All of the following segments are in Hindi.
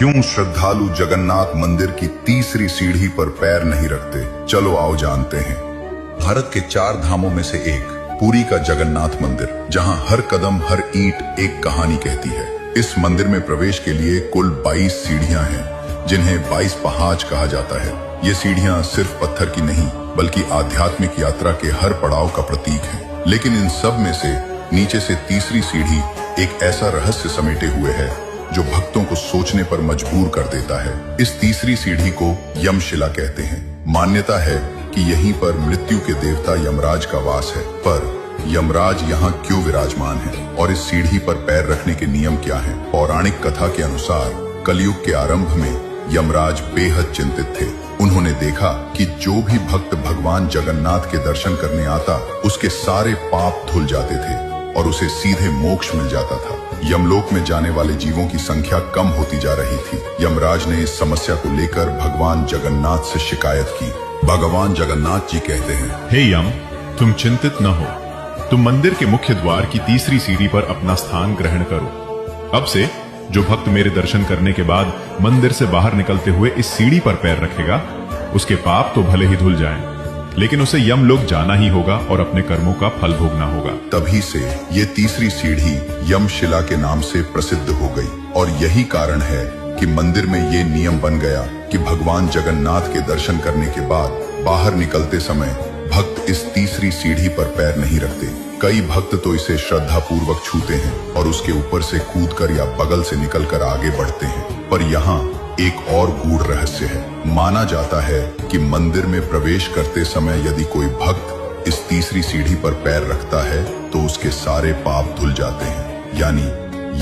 क्यों श्रद्धालु जगन्नाथ मंदिर की तीसरी सीढ़ी पर पैर नहीं रखते? चलो आओ जानते हैं। भारत के 4 धामों में से एक पुरी का जगन्नाथ मंदिर, जहां हर कदम हर ईंट एक कहानी कहती है। इस मंदिर में प्रवेश के लिए कुल 22 सीढ़ियां हैं, जिन्हें 22 पहाड़ कहा जाता है। ये सीढ़ियां सिर्फ पत्थर की नहीं, बल्कि आध्यात्मिक यात्रा के हर पड़ाव का प्रतीक है। लेकिन इन सब में से नीचे से तीसरी सीढ़ी एक ऐसा रहस्य समेटे हुए है जो भक्तों को सोचने पर मजबूर कर देता है। इस तीसरी सीढ़ी को यमशिला कहते हैं। मान्यता है कि यहीं पर मृत्यु के देवता यमराज का वास है। पर यमराज यहाँ क्यों विराजमान है और इस सीढ़ी पर पैर रखने के नियम क्या हैं? पौराणिक कथा के अनुसार कलयुग के आरंभ में यमराज बेहद चिंतित थे। उन्होंने देखा कि जो भी भक्त भगवान जगन्नाथ के दर्शन करने आता, उसके सारे पाप धुल जाते थे और उसे सीधे मोक्ष मिल जाता था। यमलोक में जाने वाले जीवों की संख्या कम होती जा रही थी। यमराज ने इस समस्या को लेकर भगवान जगन्नाथ से शिकायत की। भगवान जगन्नाथ जी कहते हैं, हे यम, तुम चिंतित न हो। तुम मंदिर के मुख्य द्वार की तीसरी सीढ़ी पर अपना स्थान ग्रहण करो। अब से जो भक्त मेरे दर्शन करने के बाद मंदिर से बाहर निकलते हुए इस सीढ़ी पर पैर रखेगा, उसके पाप तो भले ही धुल जाएं, लेकिन उसे यमलोक जाना ही होगा और अपने कर्मों का फल भोगना होगा। तभी से ये तीसरी सीढ़ी यमशिला के नाम से प्रसिद्ध हो गई। और यही कारण है कि मंदिर में ये नियम बन गया कि भगवान जगन्नाथ के दर्शन करने के बाद बाहर निकलते समय भक्त इस तीसरी सीढ़ी पर पैर नहीं रखते। कई भक्त तो इसे श्रद्धा पूर्वक छूते हैं और उसके ऊपर से कूदकर या बगल से निकलकर आगे बढ़ते हैं। पर यहाँ एक और गूढ़ रहस्य है। माना जाता है कि मंदिर में प्रवेश करते समय यदि कोई भक्त इस तीसरी सीढ़ी पर पैर रखता है तो उसके सारे पाप धुल जाते हैं। यानी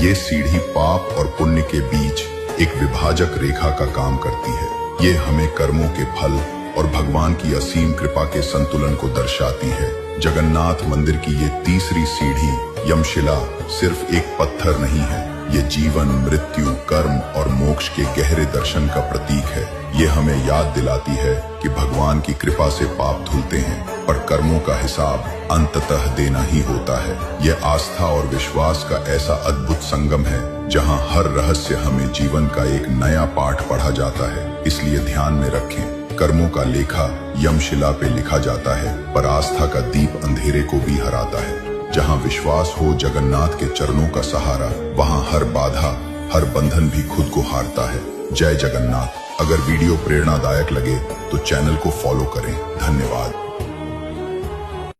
ये सीढ़ी पाप और पुण्य के बीच एक विभाजक रेखा का काम करती है। ये हमें कर्मों के फल और भगवान की असीम कृपा के संतुलन को दर्शाती है। जगन्नाथ मंदिर की ये तीसरी सीढ़ी यमशिला सिर्फ एक पत्थर नहीं है, ये जीवन, मृत्यु, कर्म और मोक्ष के गहरे दर्शन का प्रतीक है। ये हमें याद दिलाती है कि भगवान की कृपा से पाप धुलते हैं, पर कर्मों का हिसाब अंततः देना ही होता है। यह आस्था और विश्वास का ऐसा अद्भुत संगम है जहां हर रहस्य हमें जीवन का एक नया पाठ पढ़ा जाता है। इसलिए ध्यान में रखें, कर्मों का लेखा यमशिला पे लिखा जाता है, पर आस्था का दीप अंधेरे को भी हराता है। जहां विश्वास हो जगन्नाथ के चरणों का सहारा, वहां हर बाधा, हर बंधन भी खुद को हारता है। जय जगन्नाथ। अगर वीडियो प्रेरणादायक लगे तो चैनल को फॉलो करें। धन्यवाद।